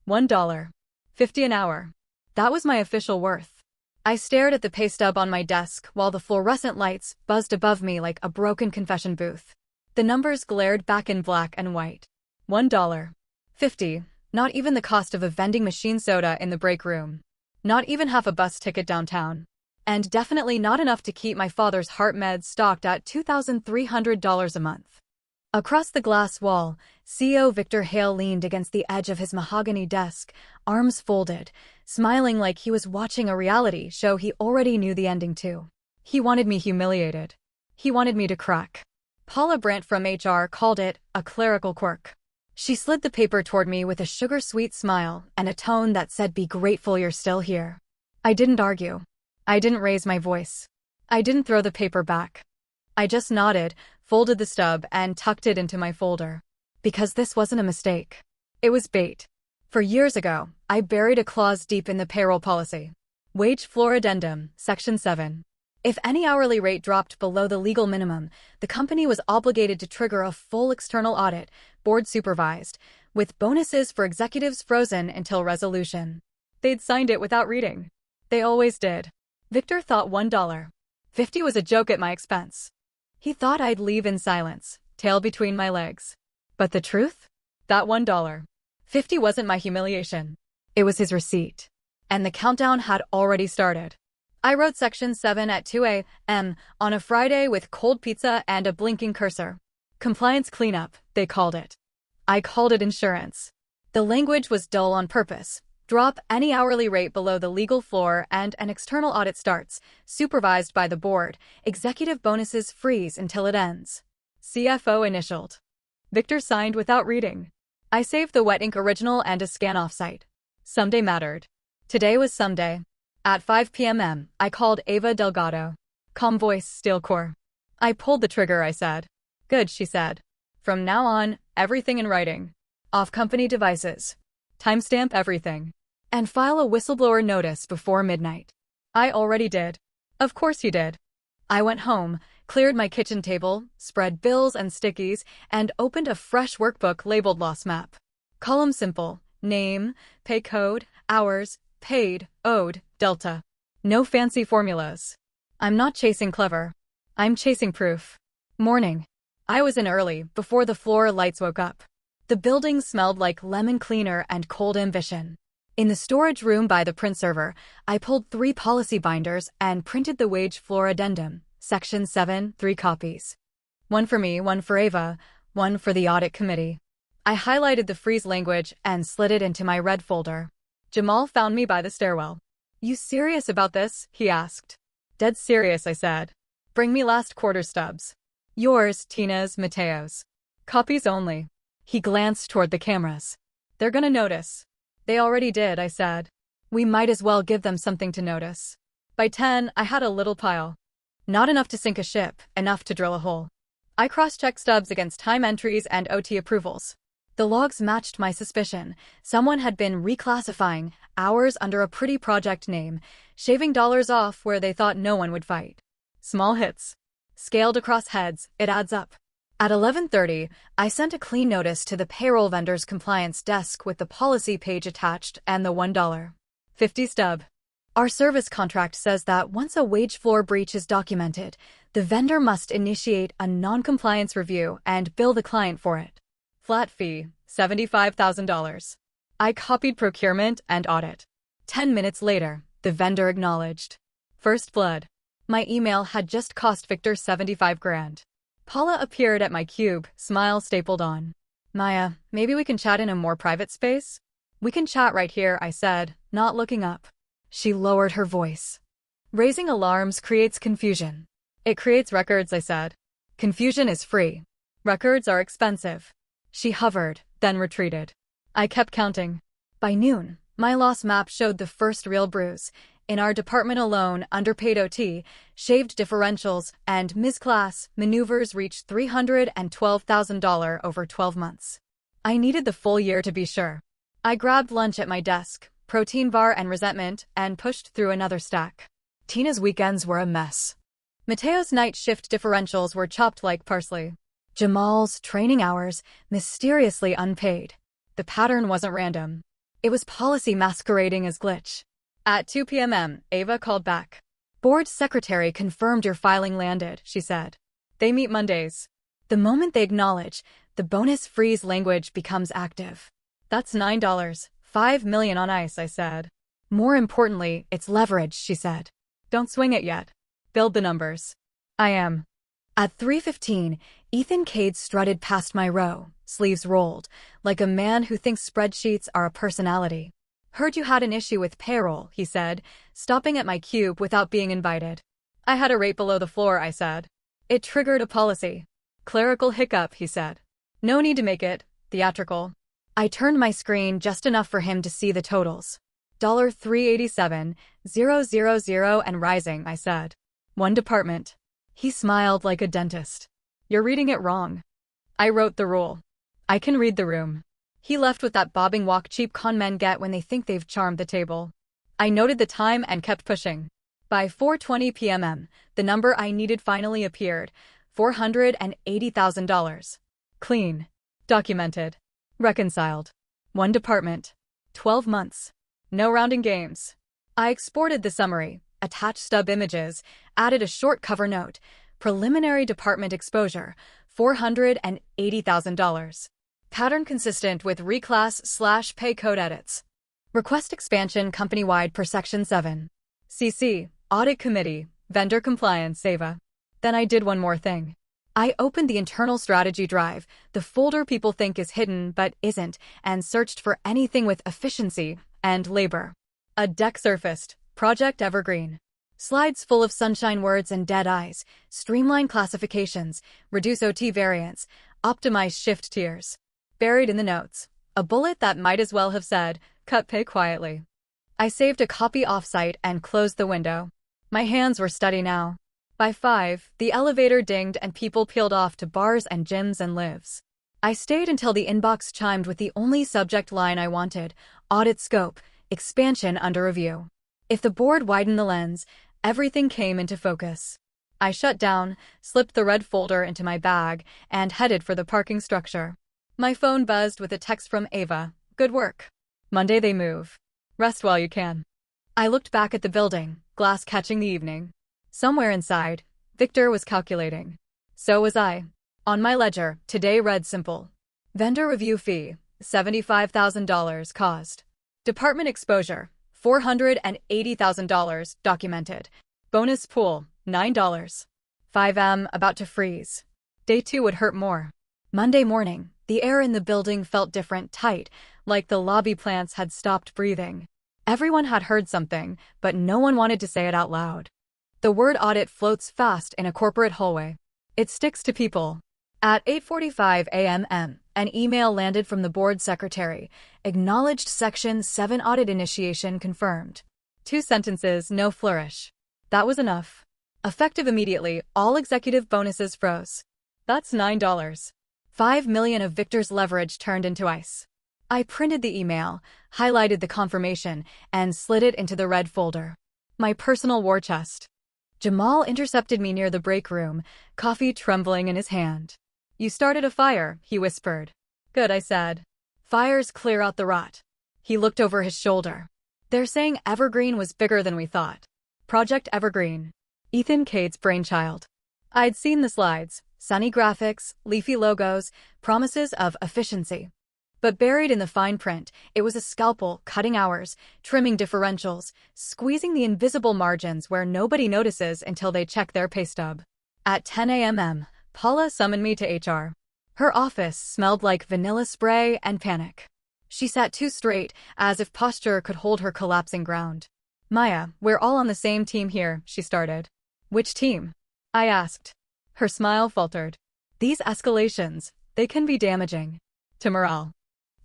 $1.50 an hour. That was my official worth. I stared at the pay stub on my desk while the fluorescent lights buzzed above me like a broken confession booth. The numbers glared back in black and white. $1.50. Not even the cost of a vending machine soda in the break room. Not even half a bus ticket downtown. And definitely not enough to keep my father's heart meds stocked at $2,300 a month. Across the glass wall, CEO Victor Hale leaned against the edge of his mahogany desk, arms folded, smiling like he was watching a reality show he already knew the ending to. He wanted me humiliated. He wanted me to crack. Paula Brandt from HR called it a clerical quirk. She slid the paper toward me with a sugar-sweet smile and a tone that said, "Be grateful you're still here." I didn't argue. I didn't raise my voice. I didn't throw the paper back. I just nodded, folded the stub, and tucked it into my folder. Because this wasn't a mistake. It was bait. For years ago, I buried a clause deep in the payroll policy. Wage floor addendum, Section 7. If any hourly rate dropped below the legal minimum, the company was obligated to trigger a full external audit, board-supervised, with bonuses for executives frozen until resolution. They'd signed it without reading. They always did. Victor thought $1.50 was a joke at my expense. He thought I'd leave in silence, tail between my legs. But the truth? That $1.50 wasn't my humiliation. It was his receipt. And the countdown had already started. I wrote Section 7 at 2 a.m. on a Friday with cold pizza and a blinking cursor. Compliance cleanup, they called it. I called it insurance. The language was dull on purpose. Drop any hourly rate below the legal floor and an external audit starts, supervised by the board. Executive bonuses freeze until it ends. CFO initialed. Victor signed without reading. I saved the wet ink original and a scan offsite. Someday mattered. Today was someday. At 5 p.m. I called Ava Delgado. Calm voice, steel core. I pulled the trigger, I said. Good, she said. From now on, everything in writing. Off company devices. Timestamp everything. And file a whistleblower notice before midnight. I already did. Of course you did. I went home, cleared my kitchen table, spread bills and stickies, and opened a fresh workbook labeled Loss Map. Column simple. Name, pay code, hours, paid, owed, delta. No fancy formulas. I'm not chasing clever. I'm chasing proof. Morning. I was in early, before the floor lights woke up. The building smelled like lemon cleaner and cold ambition. In the storage room by the print server, I pulled 3 policy binders and printed the wage floor addendum, Section 7, 3 copies. One for me, one for Ava, one for the audit committee. I highlighted the freeze language and slid it into my red folder. Jamal found me by the stairwell. You serious about this? He asked. Dead serious, I said. Bring me last quarter stubs. Yours, Tina's, Mateo's. Copies only. He glanced toward the cameras. They're gonna notice. They already did, I said. We might as well give them something to notice. By 10, I had a little pile. Not enough to sink a ship, enough to drill a hole. I cross-checked stubs against time entries and OT approvals. The logs matched my suspicion. Someone had been reclassifying hours under a pretty project name, shaving dollars off where they thought no one would fight. Small hits. Scaled across heads, it adds up. At 11:30, I sent a clean notice to the payroll vendor's compliance desk with the policy page attached and the $1.50 stub. Our service contract says that once a wage floor breach is documented, the vendor must initiate a non-compliance review and bill the client for it. Flat fee, $75,000. I copied procurement and audit. 10 minutes later, the vendor acknowledged. First blood. My email had just cost Victor $75,000. Paula appeared at my cube, smile stapled on. Maya, maybe we can chat in a more private space? We can chat right here, I said, not looking up. She lowered her voice. Raising alarms creates confusion. It creates records, I said. Confusion is free. Records are expensive. She hovered, then retreated. I kept counting. By noon, my loss map showed the first real bruise. In our department alone, underpaid OT, shaved differentials, and misclass maneuvers reached $312,000 over 12 months. I needed the full year to be sure. I grabbed lunch at my desk, protein bar and resentment, and pushed through another stack. Tina's weekends were a mess. Mateo's night shift differentials were chopped like parsley. Jamal's training hours, mysteriously unpaid. The pattern wasn't random. It was policy masquerading as glitch. At 2 p.m., Ava called back. Board secretary confirmed your filing landed, she said. They meet Mondays. The moment they acknowledge, the bonus freeze language becomes active. That's $9. 5 million on ice, I said. More importantly, it's leverage, she said. Don't swing it yet. Build the numbers. I am. At 3:15, Ethan Cade strutted past my row, sleeves rolled, like a man who thinks spreadsheets are a personality. Heard you had an issue with payroll, he said, stopping at my cube without being invited. I had a rate below the floor, I said. It triggered a policy. Clerical hiccup, he said. No need to make it theatrical. I turned my screen just enough for him to see the totals. $387,000 and rising, I said. One department. He smiled like a dentist. You're reading it wrong. I wrote the rule. I can read the room. He left with that bobbing walk cheap con men get when they think they've charmed the table. I noted the time and kept pushing. By 4:20 p.m., the number I needed finally appeared. $480,000. Clean. Documented. Reconciled. One department. 12 months. No rounding games. I exported the summary, attached stub images, added a short cover note. Preliminary department exposure, $480,000. Pattern consistent with reclass/pay code edits. Request expansion company-wide per Section 7. CC, Audit Committee, Vendor Compliance, Ava. Then I did one more thing. I opened the internal strategy drive, the folder people think is hidden but isn't, and searched for anything with efficiency and labor. A deck surfaced, Project Evergreen. Slides full of sunshine words and dead eyes, streamline classifications, reduce OT variance, optimize shift tiers. Buried in the notes, a bullet that might as well have said, cut pay quietly. I saved a copy offsite and closed the window. My hands were steady now. By 5, the elevator dinged and people peeled off to bars and gyms and lives. I stayed until the inbox chimed with the only subject line I wanted, audit scope, expansion under review. If the board widened the lens, everything came into focus. I shut down, slipped the red folder into my bag, and headed for the parking structure. My phone buzzed with a text from Ava. Good work. Monday they move. Rest while you can. I looked back at the building, glass catching the evening. Somewhere inside, Victor was calculating. So was I. On my ledger, today read simple. Vendor review fee, $75,000 caused. Department exposure, $480,000 documented. Bonus pool, $9. 5M about to freeze. Day 2 would hurt more. Monday morning, the air in the building felt different, tight, like the lobby plants had stopped breathing. Everyone had heard something, but no one wanted to say it out loud. The word audit floats fast in a corporate hallway. It sticks to people. At 8:45 a.m., an email landed from the board secretary. Acknowledged Section 7 audit initiation confirmed. 2 sentences, no flourish. That was enough. Effective immediately, all executive bonuses froze. That's $9. 5 million of Victor's leverage turned into ice. I printed the email, highlighted the confirmation, and slid it into the red folder. My personal war chest. Jamal intercepted me near the break room, coffee trembling in his hand. You started a fire, he whispered. Good, I said. Fires clear out the rot. He looked over his shoulder. They're saying Evergreen was bigger than we thought. Project Evergreen. Ethan Cade's brainchild. I'd seen the slides, sunny graphics, leafy logos, promises of efficiency. But buried in the fine print, it was a scalpel, cutting hours, trimming differentials, squeezing the invisible margins where nobody notices until they check their pay stub. At 10 a.m., Paula summoned me to HR. Her office smelled like vanilla spray and panic. She sat too straight, as if posture could hold her collapsing ground. Maya, we're all on the same team here, she started. Which team? I asked. Her smile faltered. These escalations, they can be damaging. To morale.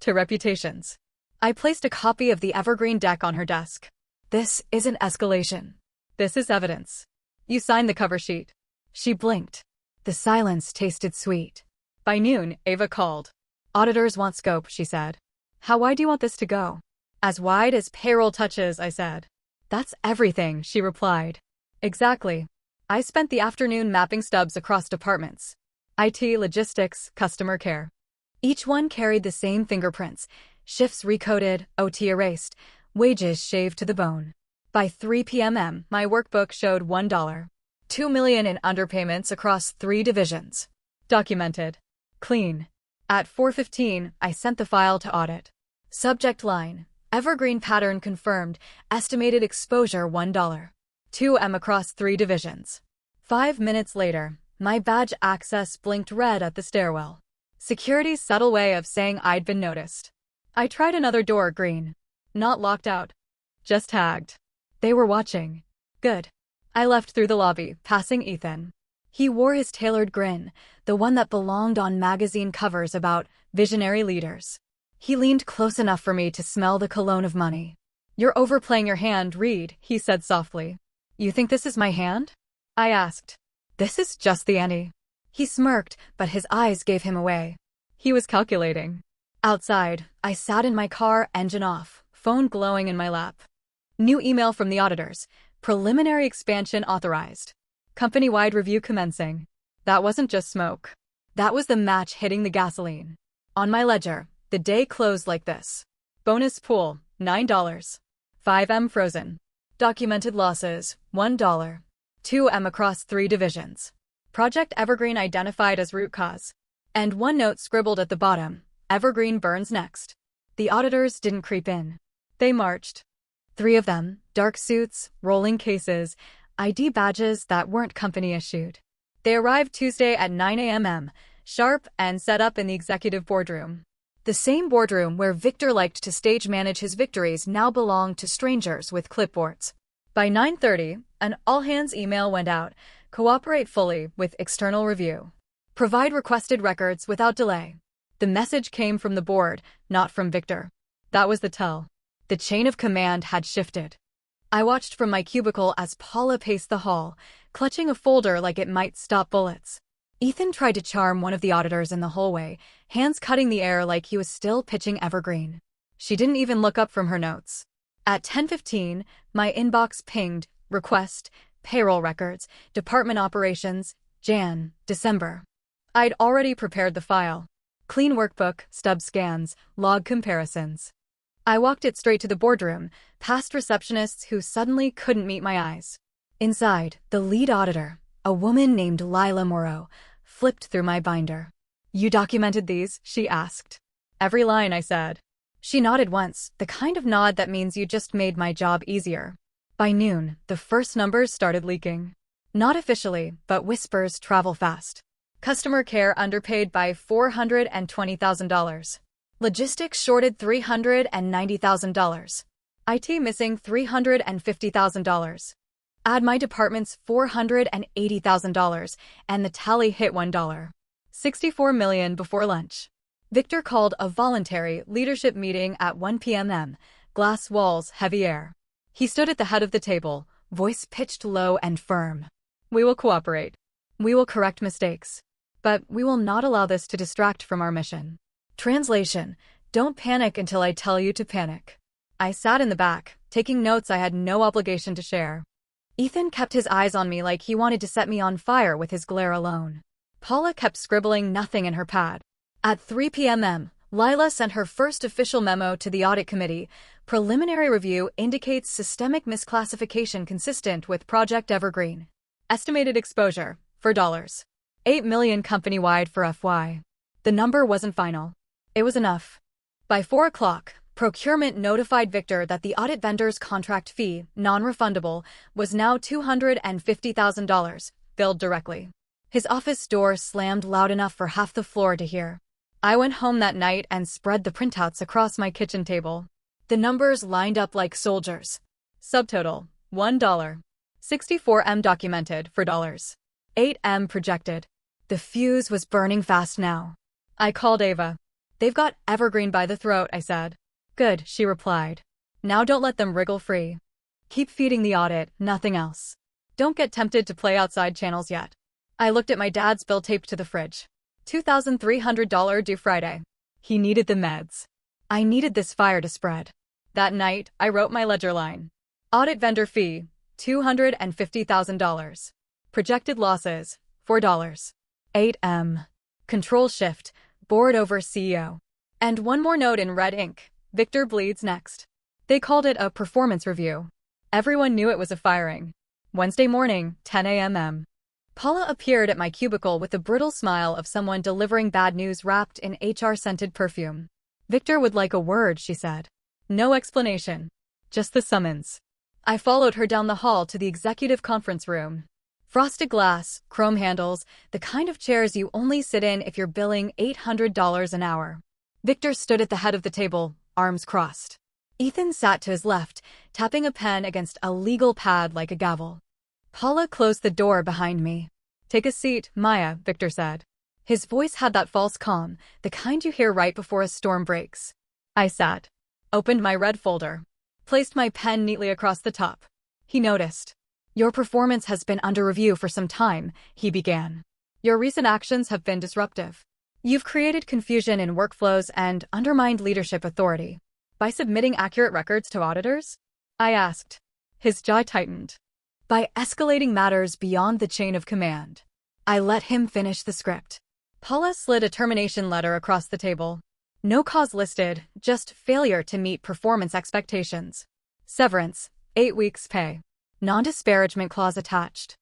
To reputations. I placed a copy of the Evergreen deck on her desk. This isn't escalation. This is evidence. You signed the cover sheet. She blinked. The silence tasted sweet. By noon, Ava called. Auditors want scope, she said. How wide do you want this to go? As wide as payroll touches, I said. That's everything, she replied. Exactly. I spent the afternoon mapping stubs across departments. IT, logistics, customer care. Each one carried the same fingerprints, Shifts recoded, OT erased, wages shaved to the bone. By 3 p.m., my workbook showed $1. 2 million in underpayments across 3 divisions. Documented. Clean. At 4:15, I sent the file to audit. Subject line: Evergreen pattern confirmed, estimated exposure $1. 2M across 3 divisions. 5 minutes later, my badge access blinked red at the stairwell. Security's subtle way of saying I'd been noticed. I tried another door, green. Not locked out. Just tagged. They were watching. Good. I left through the lobby, passing Ethan. He wore his tailored grin, the one that belonged on magazine covers about visionary leaders. He leaned close enough for me to smell the cologne of money. "You're overplaying your hand, Reed," he said softly. "You think this is my hand?" I asked. "This is just the ante." He smirked, but his eyes gave him away. He was calculating. Outside, I sat in my car, engine off, phone glowing in my lap. New email from the auditors. Preliminary expansion authorized. Company-wide review commencing. That wasn't just smoke. That was the match hitting the gasoline. On my ledger, the day closed like this. Bonus pool, $9. 5M frozen. Documented losses, $1. 2M across 3 divisions. Project Evergreen identified as root cause. And one note scribbled at the bottom: Evergreen burns next. The auditors didn't creep in. They marched. 3 of them, dark suits, rolling cases, ID badges that weren't company-issued. They arrived Tuesday at 9 a.m. sharp and set up in the executive boardroom. The same boardroom where Victor liked to stage manage his victories now belonged to strangers with clipboards. By 9:30, an all-hands email went out: Cooperate fully with external review. Provide requested records without delay. The message came from the board, not from Victor. That was the tell. The chain of command had shifted. I watched from my cubicle as Paula paced the hall, clutching a folder like it might stop bullets. Ethan tried to charm one of the auditors in the hallway, hands cutting the air like he was still pitching Evergreen. She didn't even look up from her notes. At 10:15, my inbox pinged: Request, payroll records, department operations, December. I'd already prepared the file. Clean workbook, stub scans, log comparisons. I walked it straight to the boardroom, past receptionists who suddenly couldn't meet my eyes. Inside, the lead auditor, a woman named Lila Moreau, flipped through my binder. "You documented these?" she asked. "Every line," I said. She nodded once, the kind of nod that means you just made my job easier. By noon, the first numbers started leaking. Not officially, but whispers travel fast. Customer care underpaid by $420,000. Logistics shorted $390,000. IT missing $350,000. Add my department's $480,000, and the tally hit $1. $64 million before lunch. Victor called a voluntary leadership meeting at 1 p.m. Glass walls, heavy air. He stood at the head of the table, voice pitched low and firm. "We will cooperate. We will correct mistakes. But we will not allow this to distract from our mission." Translation: Don't panic until I tell you to panic. I sat in the back, taking notes I had no obligation to share. Ethan kept his eyes on me like he wanted to set me on fire with his glare alone. Paula kept scribbling nothing in her pad. At 3 p.m., Lila sent her first official memo to the audit committee. Preliminary review indicates systemic misclassification consistent with Project Evergreen. Estimated exposure, for $8 million company-wide for FY. The number wasn't final. It was enough. By 4 o'clock, procurement notified Victor that the audit vendor's contract fee, non-refundable, was now $250,000, billed directly. His office door slammed loud enough for half the floor to hear. I went home that night and spread the printouts across my kitchen table. The numbers lined up like soldiers. Subtotal, $1. 64M documented for $8M projected. The fuse was burning fast now. I called Ava. "They've got Evergreen by the throat," I said. "Good," she replied. "Now don't let them wriggle free. Keep feeding the audit, nothing else. Don't get tempted to play outside channels yet." I looked at my dad's bill taped to the fridge. $2,300 due Friday. He needed the meds. I needed this fire to spread. That night, I wrote my ledger line. Audit vendor fee, $250,000. Projected losses, $8M. Control shift, board over CEO. And one more note in red ink. Victor bleeds next. They called it a performance review. Everyone knew it was a firing. Wednesday morning, 10 a.m. Paula appeared at my cubicle with the brittle smile of someone delivering bad news wrapped in HR-scented perfume. Victor would like a word, she said. No explanation. Just the summons. I followed her down the hall to the executive conference room. Frosted glass, chrome handles, the kind of chairs you only sit in if you're billing $800 an hour. Victor stood at the head of the table, arms crossed. Ethan sat to his left, tapping a pen against a legal pad like a gavel. Paula closed the door behind me. Take a seat, Maya, Victor said. His voice had that false calm, the kind you hear right before a storm breaks. I sat, opened my red folder, placed my pen neatly across the top. He noticed. Your performance has been under review for some time, he began. Your recent actions have been disruptive. You've created confusion in workflows and undermined leadership authority. By submitting accurate records to auditors? I asked. His jaw tightened. By escalating matters beyond the chain of command. I let him finish the script. Paula slid a termination letter across the table. No cause listed, just failure to meet performance expectations. Severance, 8 weeks pay. Non-disparagement clause attached.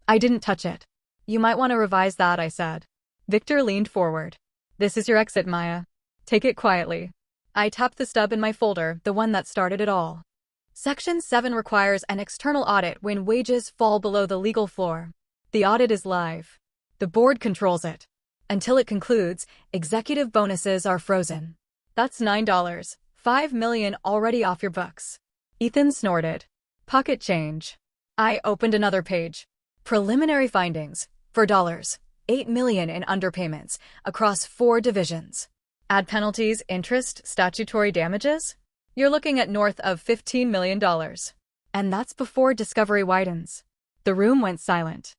I didn't touch it. You might want to revise that, I said. Victor leaned forward. This is your exit, Maya. Take it quietly. I tapped the stub in my folder, the one that started it all. Section 7 requires an external audit when wages fall below the legal floor. The audit is live. The board controls it. Until it concludes, executive bonuses are frozen. That's $9, $5 million already off your books. Ethan snorted. Pocket change. I opened another page. Preliminary findings. For $8 million in underpayments across 4 divisions. Add penalties, interest, statutory damages? You're looking at north of $15 million. And that's before discovery widens. The room went silent.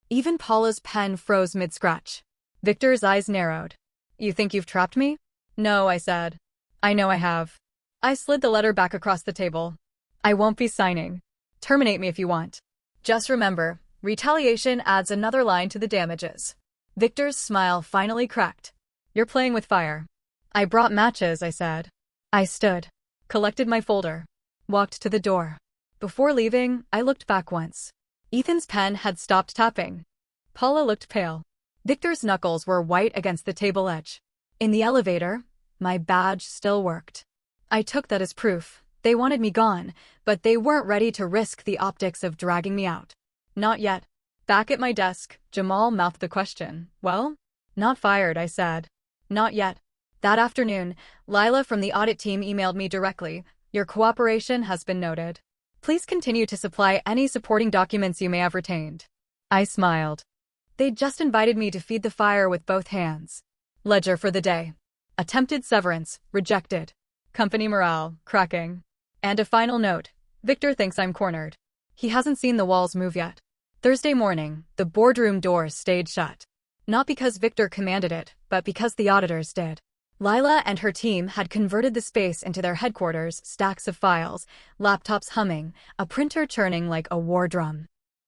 Even Paula's pen froze mid-scratch. Victor's eyes narrowed. You think you've trapped me? No, I said. I know I have. I slid the letter back across the table. I won't be signing. Terminate me if you want. Just remember, retaliation adds another line to the damages. Victor's smile finally cracked. You're playing with fire. I brought matches, I said. I stood, collected my folder, walked to the door. Before leaving, I looked back once. Ethan's pen had stopped tapping. Paula looked pale. Victor's knuckles were white against the table edge. In the elevator, my badge still worked. I took that as proof. They wanted me gone, but they weren't ready to risk the optics of dragging me out. Not yet. Back at my desk, Jamal mouthed the question. Well? Not fired, I said. Not yet. That afternoon, Lila from the audit team emailed me directly. Your cooperation has been noted. Please continue to supply any supporting documents you may have retained. I smiled. They'd just invited me to feed the fire with both hands. Ledger for the day. Attempted severance, rejected. Company morale, cracking. And a final note. Victor thinks I'm cornered. He hasn't seen the walls move yet. Thursday morning, the boardroom doors stayed shut. Not because Victor commanded it, but because the auditors did. Lila and her team had converted the space into their headquarters, stacks of files, laptops humming, a printer churning like a war drum.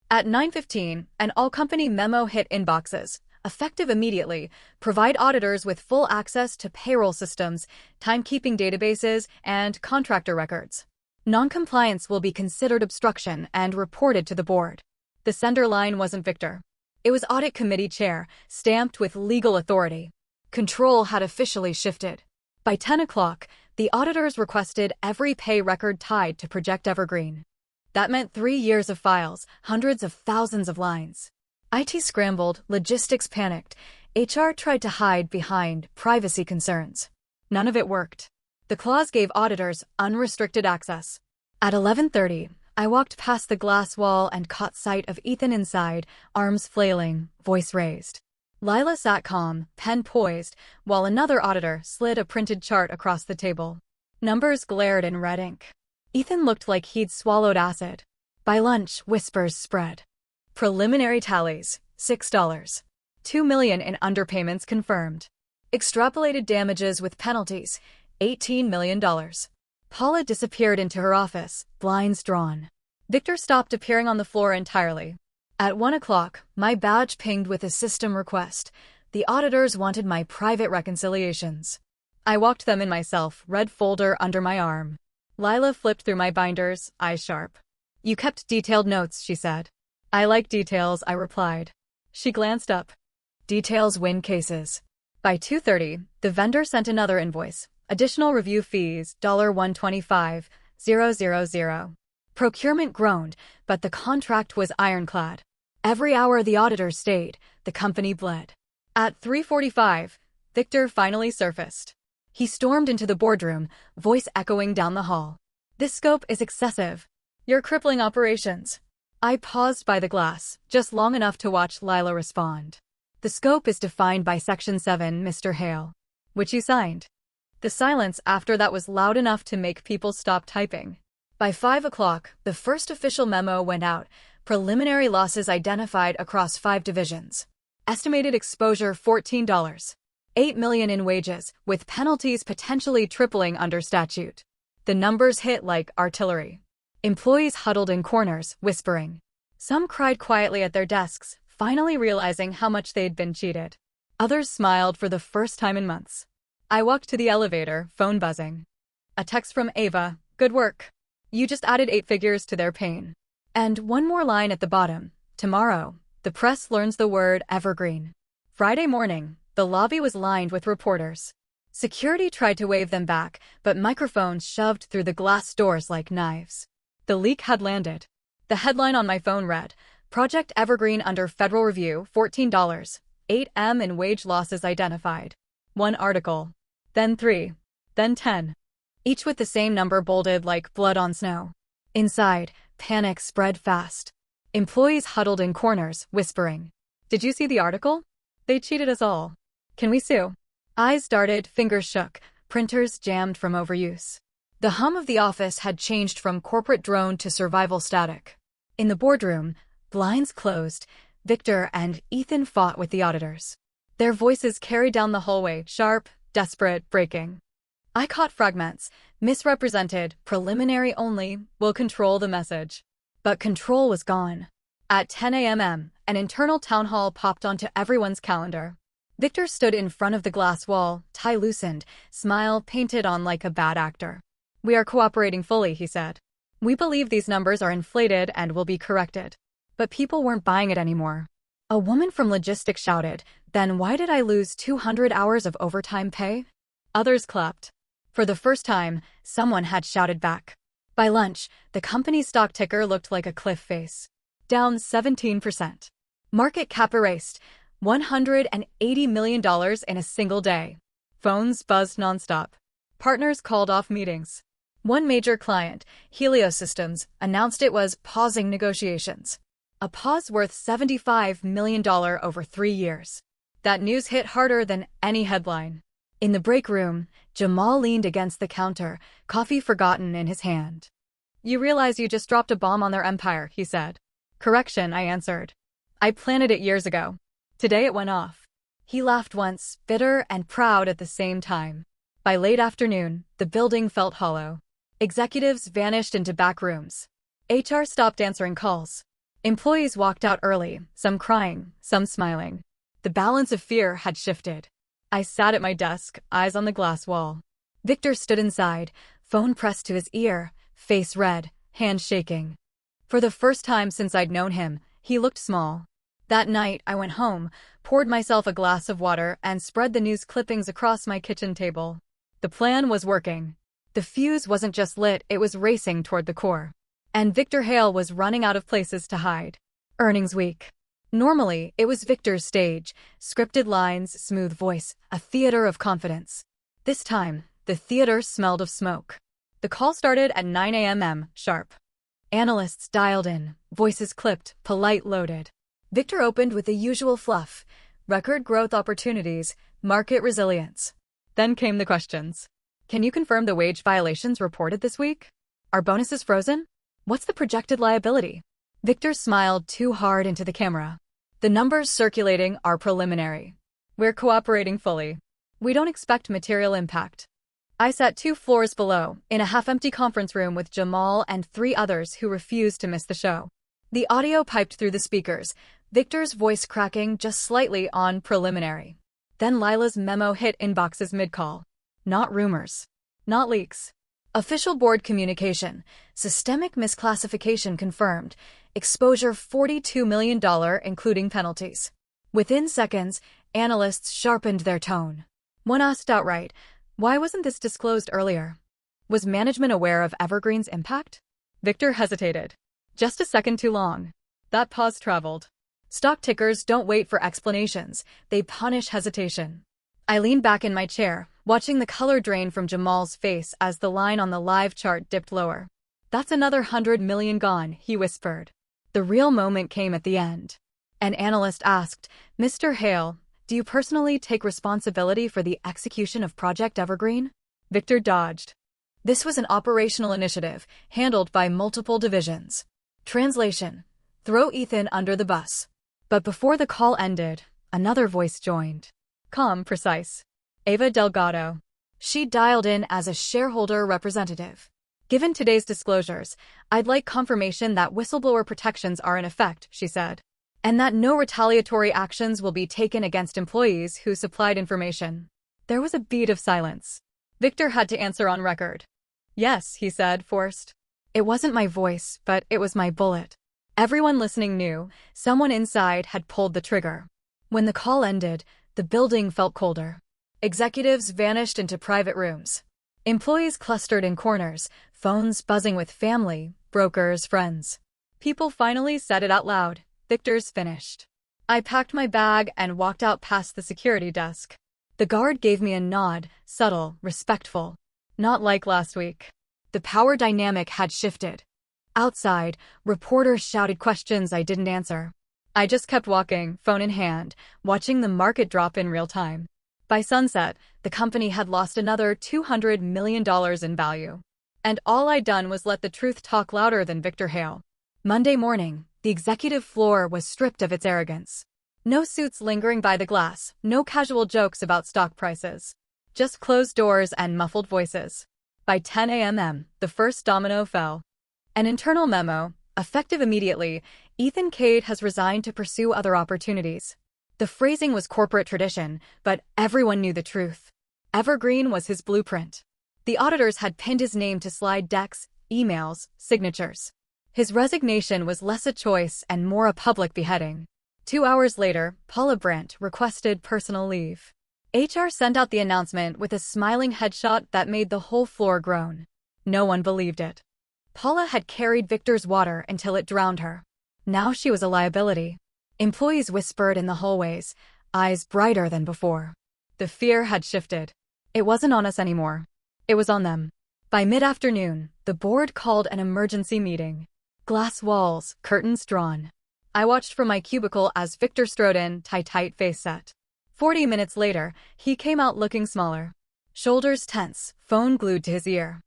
At 9:15, an all-company memo hit inboxes. Effective immediately, provide auditors with full access to payroll systems, timekeeping databases, and contractor records. Non-compliance will be considered obstruction and reported to the board. The sender line wasn't Victor. It was Audit Committee Chair, stamped with legal authority. Control had officially shifted. By 10 o'clock, the auditors requested every pay record tied to Project Evergreen. That meant 3 years of files, hundreds of thousands of lines. IT scrambled, logistics panicked, HR tried to hide behind privacy concerns. None of it worked. The clause gave auditors unrestricted access. At 11:30, I walked past the glass wall and caught sight of Ethan inside, arms flailing, voice raised. Lila sat calm, pen poised, while another auditor slid a printed chart across the table. Numbers glared in red ink. Ethan looked like he'd swallowed acid. By lunch, whispers spread. Preliminary tallies, $6. $2 million in underpayments confirmed. Extrapolated damages with penalties, $18 million. Paula disappeared into her office, blinds drawn. Victor stopped appearing on the floor entirely. At 1 o'clock, my badge pinged with a system request. The auditors wanted my private reconciliations. I walked them in myself, red folder under my arm. Lila flipped through my binders, eyes sharp. You kept detailed notes, she said. I like details, I replied. She glanced up. Details win cases. By 2:30, the vendor sent another invoice. Additional review fees, $125,000. Procurement groaned, but the contract was ironclad. Every hour the auditors stayed, the company bled. At 3:45, Victor finally surfaced. He stormed into the boardroom, voice echoing down the hall. This scope is excessive. You're crippling operations. I paused by the glass, just long enough to watch Lila respond. The scope is defined by Section 7, Mr. Hale. Which you signed. The silence after that was loud enough to make people stop typing. By 5 o'clock, the first official memo went out, preliminary losses identified across 5 divisions. Estimated exposure $14. $8 million in wages, with penalties potentially tripling under statute. The numbers hit like artillery. Employees huddled in corners, whispering. Some cried quietly at their desks, finally realizing how much they'd been cheated. Others smiled for the first time in months. I walked to the elevator, phone buzzing. A text from Ava, good work. You just added 8 figures to their pain. And one more line at the bottom. Tomorrow, the press learns the word evergreen. Friday morning, the lobby was lined with reporters. Security tried to wave them back, but microphones shoved through the glass doors like knives. The leak had landed. The headline on my phone read, Project Evergreen under federal review, $14, $8 million in wage losses identified. 1 article. Then 3. Then 10. Each with the same number bolded like blood on snow. Inside, panic spread fast. Employees huddled in corners, whispering. Did you see the article? They cheated us all. Can we sue? Eyes darted, fingers shook, printers jammed from overuse. The hum of the office had changed from corporate drone to survival static. In the boardroom, blinds closed, Victor and Ethan fought with the auditors. Their voices carried down the hallway, sharp, desperate, breaking. I caught fragments, misrepresented, preliminary only, will control the message. But control was gone. At 10 a.m., an internal town hall popped onto everyone's calendar. Victor stood in front of the glass wall, tie loosened, smile painted on like a bad actor. We are cooperating fully, he said. We believe these numbers are inflated and will be corrected. But people weren't buying it anymore. A woman from logistics shouted, then why did I lose 200 hours of overtime pay? Others clapped. For the first time, someone had shouted back. By lunch, the company's stock ticker looked like a cliff face. Down 17%. Market cap erased, $180 million in a single day. Phones buzzed nonstop. Partners called off meetings. One major client, Helios Systems, announced it was pausing negotiations. A pause worth $75 million over 3 years. That news hit harder than any headline. In the break room, Jamal leaned against the counter, coffee forgotten in his hand. You realize you just dropped a bomb on their empire, he said. Correction, I answered. I planted it years ago. Today it went off. He laughed once, bitter and proud at the same time. By late afternoon, the building felt hollow. Executives vanished into back rooms. HR stopped answering calls. Employees walked out early, some crying, some smiling. The balance of fear had shifted. I sat at my desk, eyes on the glass wall. Victor stood inside, phone pressed to his ear, face red, hand shaking. For the first time since I'd known him, he looked small. That night, I went home, poured myself a glass of water, and spread the news clippings across my kitchen table. The plan was working. The fuse wasn't just lit, it was racing toward the core. And Victor Hale was running out of places to hide. Earnings week. Normally, it was Victor's stage, scripted lines, smooth voice, a theater of confidence. This time, the theater smelled of smoke. The call started at 9 a.m. sharp. Analysts dialed in, voices clipped, polite loaded. Victor opened with the usual fluff, record growth opportunities, market resilience. Then came the questions. Can you confirm the wage violations reported this week? Are bonuses frozen? What's the projected liability? Victor smiled too hard into the camera. The numbers circulating are preliminary. We're cooperating fully. We don't expect material impact. I sat 2 floors below, in a half-empty conference room with Jamal and 3 others who refused to miss the show. The audio piped through the speakers, Victor's voice cracking just slightly on preliminary. Then Lila's memo hit inboxes mid-call. Not rumors. Not leaks. Official board communication. Systemic misclassification confirmed. Exposure $42 million including penalties. Within seconds, analysts sharpened their tone. One asked outright, why wasn't this disclosed earlier? Was management aware of Evergreen's impact? Victor hesitated. Just a second too long. That pause traveled. Stock tickers don't wait for explanations, they punish hesitation. I leaned back in my chair, watching the color drain from Jamal's face as the line on the live chart dipped lower. That's another 100 million gone, he whispered. The real moment came at the end. An analyst asked, Mr. Hale, do you personally take responsibility for the execution of Project Evergreen? Victor dodged. This was an operational initiative, handled by multiple divisions. Translation: throw Ethan under the bus. But before the call ended, another voice joined. Calm, precise. Ava Delgado. She dialed in as a shareholder representative. Given today's disclosures, I'd like confirmation that whistleblower protections are in effect, she said. And that no retaliatory actions will be taken against employees who supplied information. There was a beat of silence. Victor had to answer on record. Yes, he said, forced. It wasn't my voice, but it was my bullet. Everyone listening knew someone inside had pulled the trigger. When the call ended, the building felt colder. Executives vanished into private rooms. Employees clustered in corners, phones buzzing with family, brokers, friends. People finally said it out loud. Victor's finished. I packed my bag and walked out past the security desk. The guard gave me a nod, subtle, respectful. Not like last week. The power dynamic had shifted. Outside, reporters shouted questions I didn't answer. I just kept walking, phone in hand, watching the market drop in real time. By sunset, the company had lost another $200 million in value. And all I'd done was let the truth talk louder than Victor Hale. Monday morning, the executive floor was stripped of its arrogance. No suits lingering by the glass, no casual jokes about stock prices. Just closed doors and muffled voices. By 10 a.m., the first domino fell. An internal memo, effective immediately, Ethan Cade has resigned to pursue other opportunities. The phrasing was corporate tradition, but everyone knew the truth. Evergreen was his blueprint. The auditors had pinned his name to slide decks, emails, signatures. His resignation was less a choice and more a public beheading. 2 hours later, Paula Brandt requested personal leave. HR sent out the announcement with a smiling headshot that made the whole floor groan. No one believed it. Paula had carried Victor's water until it drowned her. Now she was a liability. Employees whispered in the hallways, eyes brighter than before. The fear had shifted. It wasn't on us anymore. It was on them. By mid-afternoon, the board called an emergency meeting. Glass walls, curtains drawn. I watched from my cubicle as Victor strode in, tight face set. 40 minutes later, he came out looking smaller. Shoulders tense, phone glued to his ear.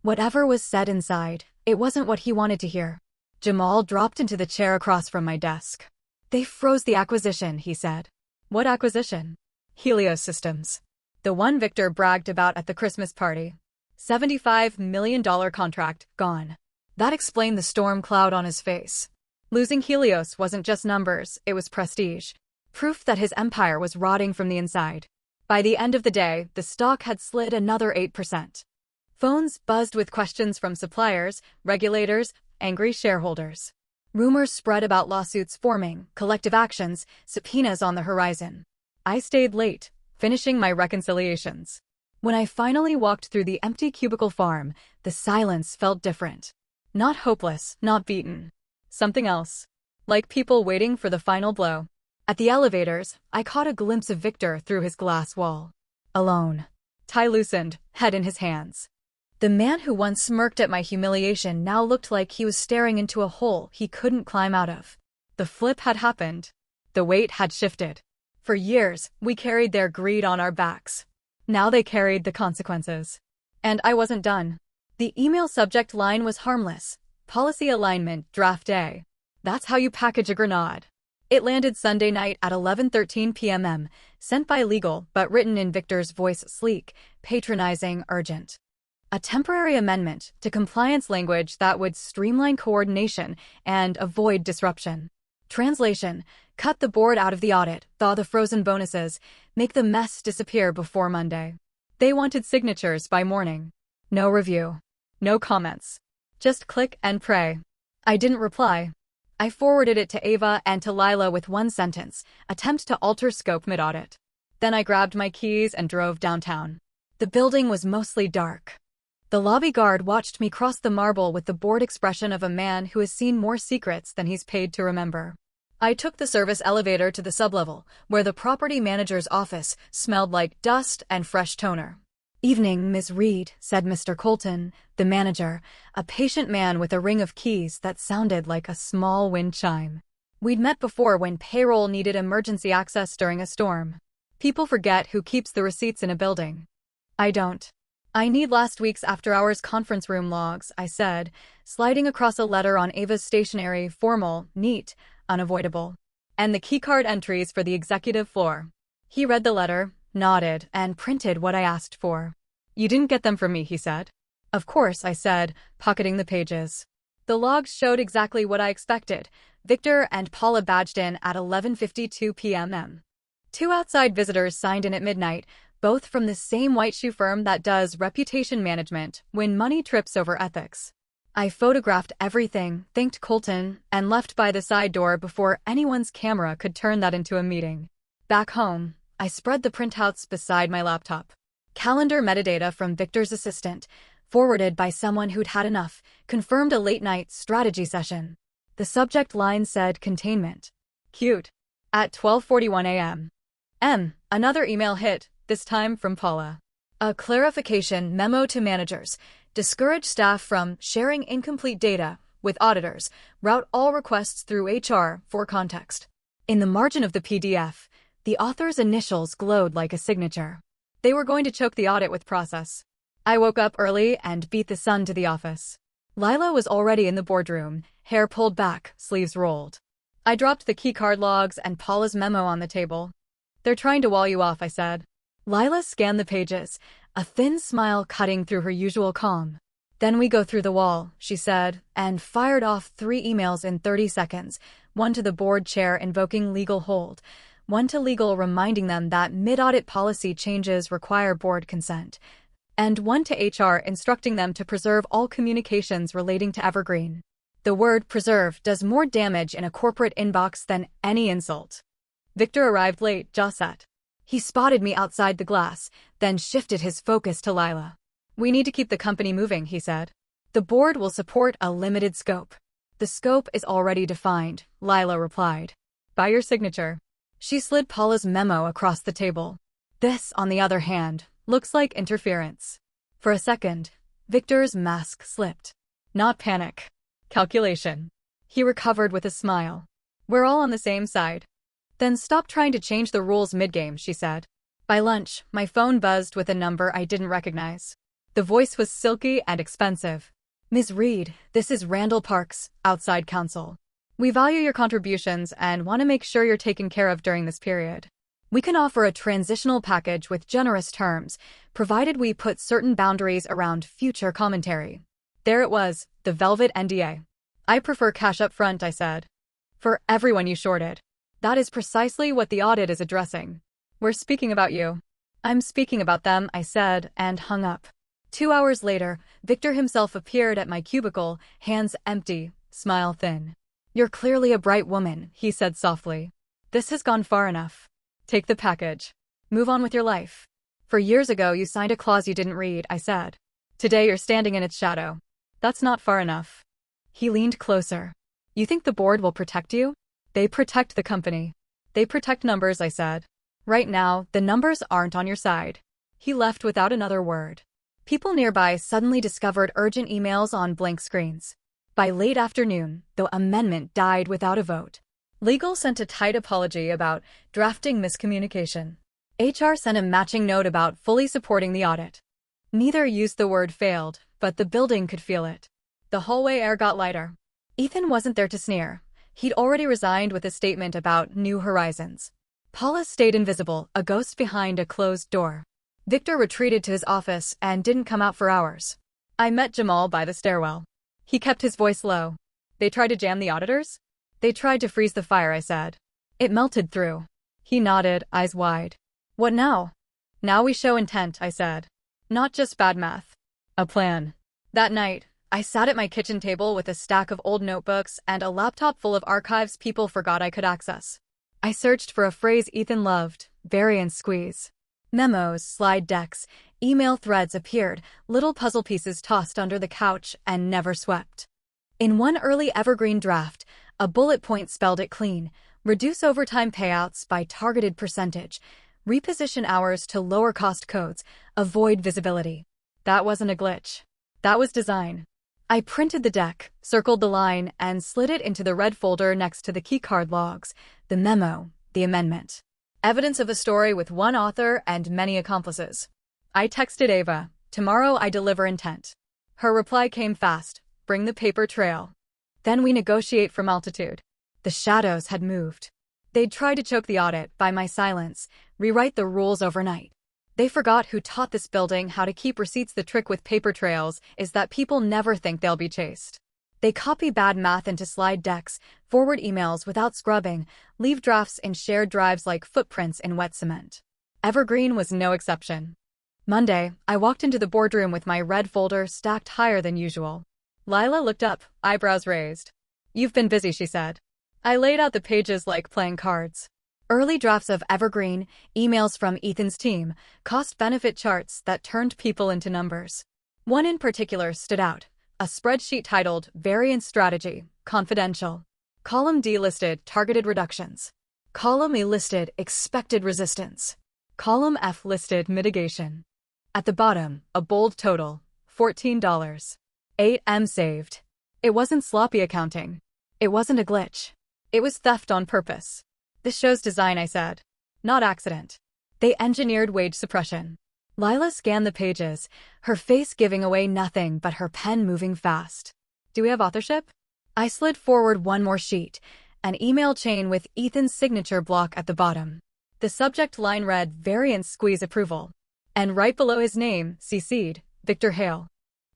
Whatever was said inside, it wasn't what he wanted to hear. Jamal dropped into the chair across from my desk. They froze the acquisition, he said. What acquisition? Helios Systems. The one Victor bragged about at the Christmas party. $75 million contract, gone. That explained the storm cloud on his face. Losing Helios wasn't just numbers, it was prestige. Proof that his empire was rotting from the inside. By the end of the day, the stock had slid another 8%. Phones buzzed with questions from suppliers, regulators, angry shareholders. Rumors spread about lawsuits forming, collective actions, subpoenas on the horizon. I stayed late, finishing my reconciliations. When I finally walked through the empty cubicle farm, the silence felt different. Not hopeless, not beaten. Something else. Like people waiting for the final blow. At the elevators, I caught a glimpse of Victor through his glass wall. Alone. Tie loosened, head in his hands. The man who once smirked at my humiliation now looked like he was staring into a hole he couldn't climb out of. The flip had happened. The weight had shifted. For years, we carried their greed on our backs. Now they carried the consequences. And I wasn't done. The email subject line was harmless. Policy alignment, draft A. That's how you package a grenade. It landed Sunday night at 11:13 p.m. Sent by legal, but written in Victor's voice, sleek, patronizing, urgent. A temporary amendment to compliance language that would streamline coordination and avoid disruption. Translation: cut the board out of the audit, thaw the frozen bonuses, make the mess disappear before Monday. They wanted signatures by morning. No review. No comments. Just click and pray. I didn't reply. I forwarded it to Ava and to Lila with one sentence, attempt to alter scope mid-audit. Then I grabbed my keys and drove downtown. The building was mostly dark. The lobby guard watched me cross the marble with the bored expression of a man who has seen more secrets than he's paid to remember. I took the service elevator to the sublevel, where the property manager's office smelled like dust and fresh toner. "Evening, Ms. Reed," said Mr. Colton, the manager, a patient man with a ring of keys that sounded like a small wind chime. We'd met before when payroll needed emergency access during a storm. People forget who keeps the receipts in a building. I don't. I need last week's after-hours conference room logs, I said, sliding across a letter on Ava's stationery, formal, neat, unavoidable. And the keycard entries for the executive floor. He read the letter, nodded, and printed what I asked for. "You didn't get them from me," he said. "Of course," I said, pocketing the pages. The logs showed exactly what I expected. Victor and Paula badged in at 11:52 p.m. Two outside visitors signed in at midnight, both from the same white shoe firm that does reputation management when money trips over ethics. I photographed everything, thanked Colton, and left by the side door before anyone's camera could turn that into a meeting. Back home, I spread the printouts beside my laptop. Calendar metadata from Victor's assistant, forwarded by someone who'd had enough, confirmed a late-night strategy session. The subject line said containment. Cute. At 12:41 a.m. Another email hit, this time from Paula. A clarification memo to managers. Discourage staff from sharing incomplete data with auditors. Route all requests through HR for context. In the margin of the PDF, the author's initials glowed like a signature. They were going to choke the audit with process. I woke up early and beat the sun to the office. Lila was already in the boardroom, hair pulled back, sleeves rolled. I dropped the keycard logs and Paula's memo on the table. "They're trying to wall you off," I said. Lila scanned the pages, a thin smile cutting through her usual calm. "Then we go through the wall," she said, and fired off 3 emails in 30 seconds, one to the board chair invoking legal hold, one to legal reminding them that mid-audit policy changes require board consent, and one to HR instructing them to preserve all communications relating to Evergreen. The word preserve does more damage in a corporate inbox than any insult. Victor arrived late, jaw set. He spotted me outside the glass, then shifted his focus to Lila. "We need to keep the company moving," he said. "The board will support a limited scope." "The scope is already defined," Lila replied. "By your signature." She slid Paula's memo across the table. "This, on the other hand, looks like interference." For a second, Victor's mask slipped. Not panic. Calculation. He recovered with a smile. "We're all on the same side." "Then stop trying to change the rules mid-game," she said. By lunch, my phone buzzed with a number I didn't recognize. The voice was silky and expensive. "Ms. Reed, this is Randall Parks, outside counsel. We value your contributions and want to make sure you're taken care of during this period. We can offer a transitional package with generous terms, provided we put certain boundaries around future commentary." There it was, the velvet NDA. "I prefer cash up front," I said. "For everyone you shorted." "That is precisely what the audit is addressing. We're speaking about you." "I'm speaking about them," I said, and hung up. 2 hours later, Victor himself appeared at my cubicle, hands empty, smile thin. "You're clearly a bright woman," he said softly. "This has gone far enough. Take the package. Move on with your life. For years ago you signed a clause you didn't read," I said. "Today you're standing in its shadow. That's not far enough." He leaned closer. "You think the board will protect you?" "They protect the company. They protect numbers," I said. "Right now, the numbers aren't on your side." He left without another word. People nearby suddenly discovered urgent emails on blank screens. By late afternoon, the amendment died without a vote. Legal sent a tight apology about drafting miscommunication. HR sent a matching note about fully supporting the audit. Neither used the word failed, but the building could feel it. The hallway air got lighter. Ethan wasn't there to sneer. He'd already resigned with a statement about new horizons. Paula stayed invisible, a ghost behind a closed door. Victor retreated to his office and didn't come out for hours. I met Jamal by the stairwell. He kept his voice low. "They tried to jam the auditors?" "They tried to freeze the fire," I said. "It melted through." He nodded, eyes wide. "What now?" "Now we show intent," I said. Not just bad math. A plan. That night, I sat at my kitchen table with a stack of old notebooks and a laptop full of archives people forgot I could access. I searched for a phrase Ethan loved, variance squeeze. Memos, slide decks, email threads appeared, little puzzle pieces tossed under the couch and never swept. In one early evergreen draft, a bullet point spelled it clean: reduce overtime payouts by targeted percentage, reposition hours to lower-cost codes, avoid visibility. That wasn't a glitch. That was design. I printed the deck, circled the line, and slid it into the red folder next to the keycard logs, the memo, the amendment. Evidence of a story with one author and many accomplices. I texted Ava, "Tomorrow I deliver intent." Her reply came fast, "Bring the paper trail." Then we negotiate from altitude. The shadows had moved. They'd tried to choke the audit by my silence, rewrite the rules overnight. They forgot who taught this building how to keep receipts. The trick with paper trails is that people never think they'll be chased. They copy bad math into slide decks, forward emails without scrubbing, leave drafts in shared drives like footprints in wet cement. Evergreen was no exception. Monday, I walked into the boardroom with my red folder stacked higher than usual. Lila looked up, eyebrows raised. "You've been busy," she said. I laid out the pages like playing cards. Early drafts of Evergreen, emails from Ethan's team, cost-benefit charts that turned people into numbers. One in particular stood out. A spreadsheet titled Variance Strategy, Confidential. Column D listed targeted reductions. Column E listed expected resistance. Column F listed mitigation. At the bottom, a bold total, $14. 8M saved. It wasn't sloppy accounting. It wasn't a glitch. It was theft on purpose. "This shows design," I said. "Not accident." They engineered wage suppression. Lila scanned the pages, her face giving away nothing but her pen moving fast. "Do we have authorship?" I slid forward one more sheet, an email chain with Ethan's signature block at the bottom. The subject line read Variance Squeeze Approval. And right below his name, CC'd, Victor Hale.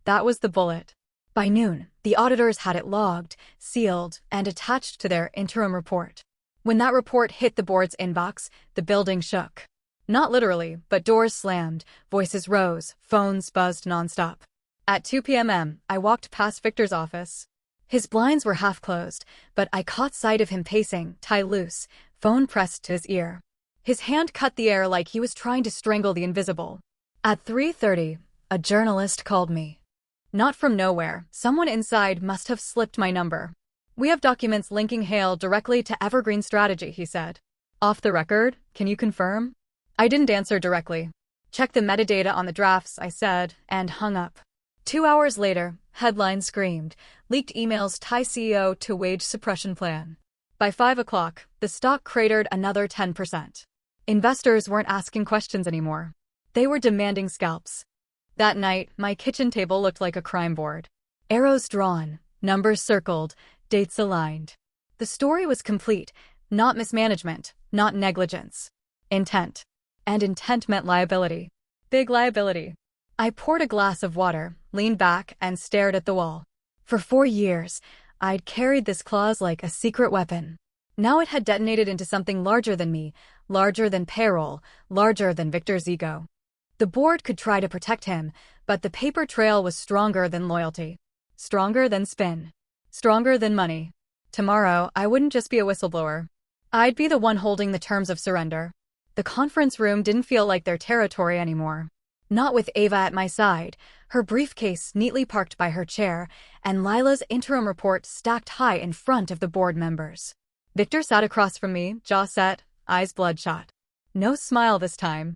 That was the bullet. By noon, the auditors had it logged, sealed, and attached to their interim report. When that report hit the board's inbox, the building shook. Not literally, but doors slammed, voices rose, phones buzzed nonstop. At 2 p.m., I walked past Victor's office. His blinds were half closed, but I caught sight of him pacing, tie loose, phone pressed to his ear. His hand cut the air like he was trying to strangle the invisible. At 3:30, a journalist called me. Not from nowhere, someone inside must have slipped my number. "We have documents linking Hale directly to Evergreen Strategy," he said. "Off the record, can you confirm?" I didn't answer directly. "Check the metadata on the drafts," I said, and hung up. 2 hours later, headlines screamed, leaked emails tie CEO to wage suppression plan. By 5 o'clock, the stock cratered another 10%. Investors weren't asking questions anymore. They were demanding scalps. That night, my kitchen table looked like a crime board. Arrows drawn, numbers circled, dates aligned. The story was complete, not mismanagement, not negligence. Intent. And intent meant liability. Big liability. I poured a glass of water, leaned back, and stared at the wall. For 4 years, I'd carried this clause like a secret weapon. Now it had detonated into something larger than me, larger than payroll, larger than Victor's ego. The board could try to protect him, but the paper trail was stronger than loyalty. Stronger than spin. Stronger than money. Tomorrow, I wouldn't just be a whistleblower. I'd be the one holding the terms of surrender. The conference room didn't feel like their territory anymore. Not with Ava at my side, her briefcase neatly parked by her chair, and Lila's interim report stacked high in front of the board members. Victor sat across from me, jaw set, eyes bloodshot. No smile this time.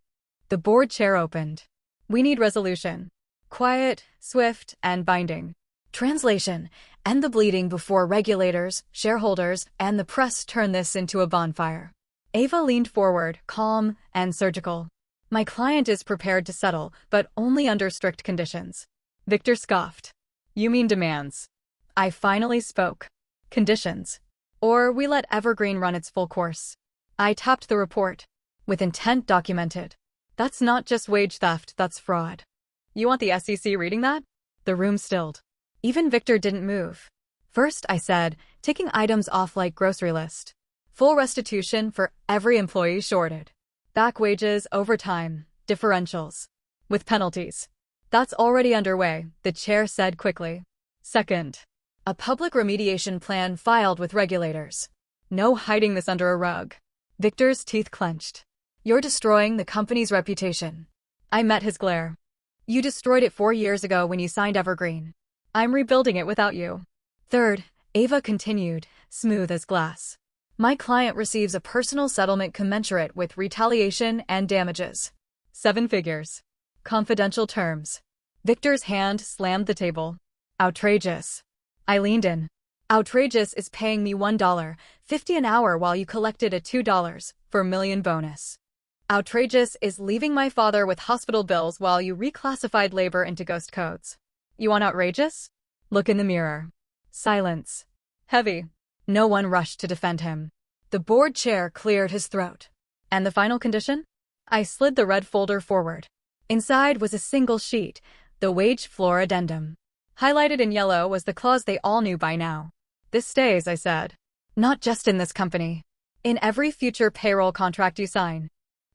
The board chair opened. "We need resolution. Quiet, swift, and binding. Translation: end the bleeding before regulators, shareholders, and the press turn this into a bonfire." Ava leaned forward, calm and surgical. "My client is prepared to settle, but only under strict conditions." Victor scoffed. "You mean demands?" I finally spoke. "Conditions. Or we let Evergreen run its full course." I tapped the report. "With intent documented. That's not just wage theft, that's fraud." "You want the SEC reading that?" The room stilled. Even Victor didn't move. "First," I said, ticking items off like grocery list. "Full restitution for every employee shorted. Back wages, overtime, differentials. with penalties. That's already underway, the chair said quickly. Second, a public remediation plan filed with regulators. No hiding this under a rug. Victor's teeth clenched. You're destroying the company's reputation. I met his glare. You destroyed it 4 years ago when you signed Evergreen. I'm rebuilding it without you. Third, Ava continued, smooth as glass. My client receives a personal settlement commensurate with retaliation and damages. 7 figures. Confidential terms. Victor's hand slammed the table. Outrageous. I leaned in. Outrageous is paying me $1.50 an hour while you collected a $2 per million bonus. Outrageous is leaving my father with hospital bills while you reclassified labor into ghost codes. You want outrageous? Look in the mirror. Silence. Heavy. No one rushed to defend him. The board chair cleared his throat. And the final condition? I slid the red folder forward. Inside was a single sheet, the wage floor addendum. Highlighted in yellow was the clause they all knew by now. This stays, I said. Not just in this company. In every future payroll contract you sign.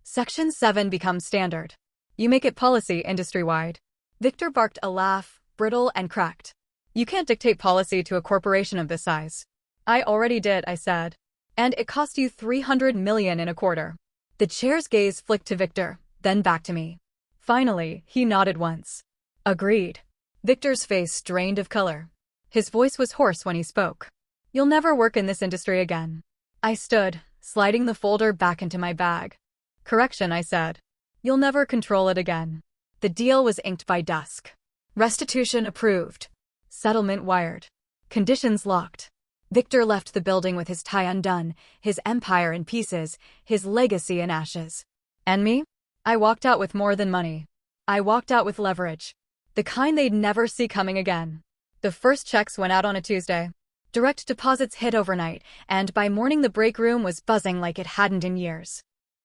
Section 7 becomes standard. You make it policy industry-wide. Victor barked a laugh, brittle and cracked. You can't dictate policy to a corporation of this size. I already did, I said. And it cost you $300 million in a quarter. The chair's gaze flicked to Victor, then back to me. Finally, he nodded once. Agreed. Victor's face drained of color. His voice was hoarse when he spoke. You'll never work in this industry again. I stood, sliding the folder back into my bag. Correction, I said. You'll never control it again. The deal was inked by dusk. Restitution approved. Settlement wired. Conditions locked. Victor left the building with his tie undone, his empire in pieces, his legacy in ashes. And me? I walked out with more than money. I walked out with leverage. The kind they'd never see coming again. The first checks went out on a Tuesday. Direct deposits hit overnight, and by morning the break room was buzzing like it hadn't in years.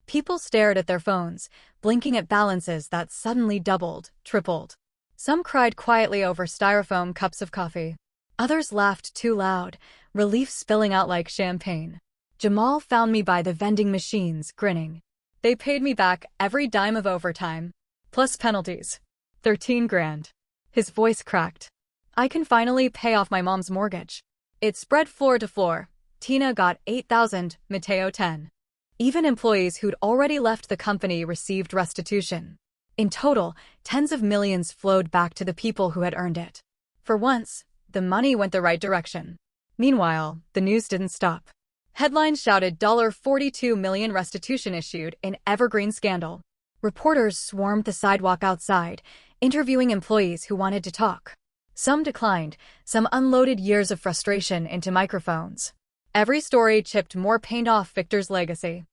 People stared at their phones, blinking at balances that suddenly doubled, tripled. Some cried quietly over styrofoam cups of coffee. Others laughed too loud, relief spilling out like champagne. Jamal found me by the vending machines, grinning. They paid me back every dime of overtime, plus penalties. 13 grand. His voice cracked. I can finally pay off my mom's mortgage. It spread floor to floor. Tina got 8,000, Mateo 10. Even employees who'd already left the company received restitution. In total, tens of millions flowed back to the people who had earned it. For once, the money went the right direction. Meanwhile, the news didn't stop. Headlines shouted $42 million restitution issued in Evergreen scandal. Reporters swarmed the sidewalk outside, interviewing employees who wanted to talk. Some declined, some unloaded years of frustration into microphones. Every story chipped more paint off Victor's legacy.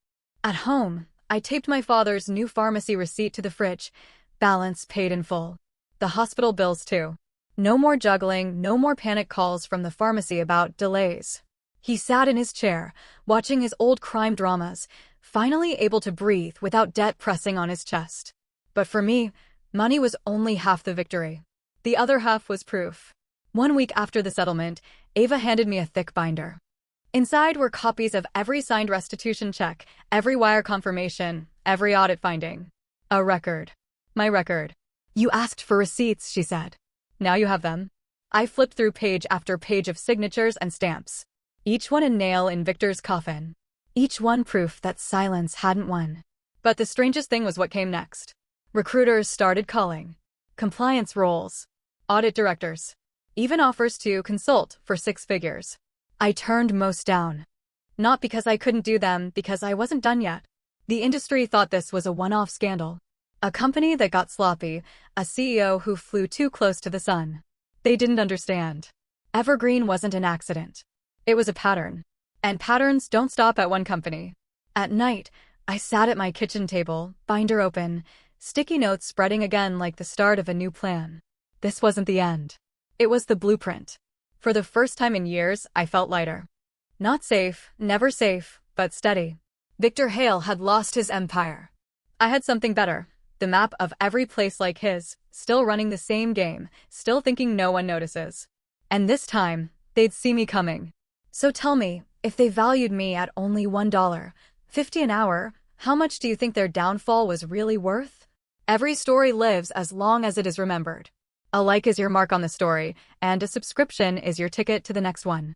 At home, I taped my father's new pharmacy receipt to the fridge, balance paid in full. The hospital bills too. No more juggling, no more panic calls from the pharmacy about delays. He sat in his chair, watching his old crime dramas, finally able to breathe without debt pressing on his chest. But for me, money was only half the victory. The other half was proof. 1 week after the settlement, Ava handed me a thick binder. Inside were copies of every signed restitution check, every wire confirmation, every audit finding. A record. My record. You asked for receipts, she said. Now you have them. I flipped through page after page of signatures and stamps. Each one a nail in Victor's coffin. Each one proof that silence hadn't won. But the strangest thing was what came next. Recruiters started calling. Compliance roles. Audit directors. Even offers to consult for 6 figures. I turned most down. Not because I couldn't do them, because I wasn't done yet. The industry thought this was a one-off scandal. A company that got sloppy, a CEO who flew too close to the sun. They didn't understand. Evergreen wasn't an accident. It was a pattern. And patterns don't stop at one company. At night, I sat at my kitchen table, binder open, sticky notes spreading again like the start of a new plan. This wasn't the end. It was the blueprint. For the first time in years, I felt lighter. Not safe, never safe, but steady. Victor Hale had lost his empire. I had something better. The map of every place like his, still running the same game, still thinking no one notices. And this time, they'd see me coming. So tell me, if they valued me at only $1.50 an hour, how much do you think their downfall was really worth? Every story lives as long as it is remembered. A like is your mark on the story, and a subscription is your ticket to the next one.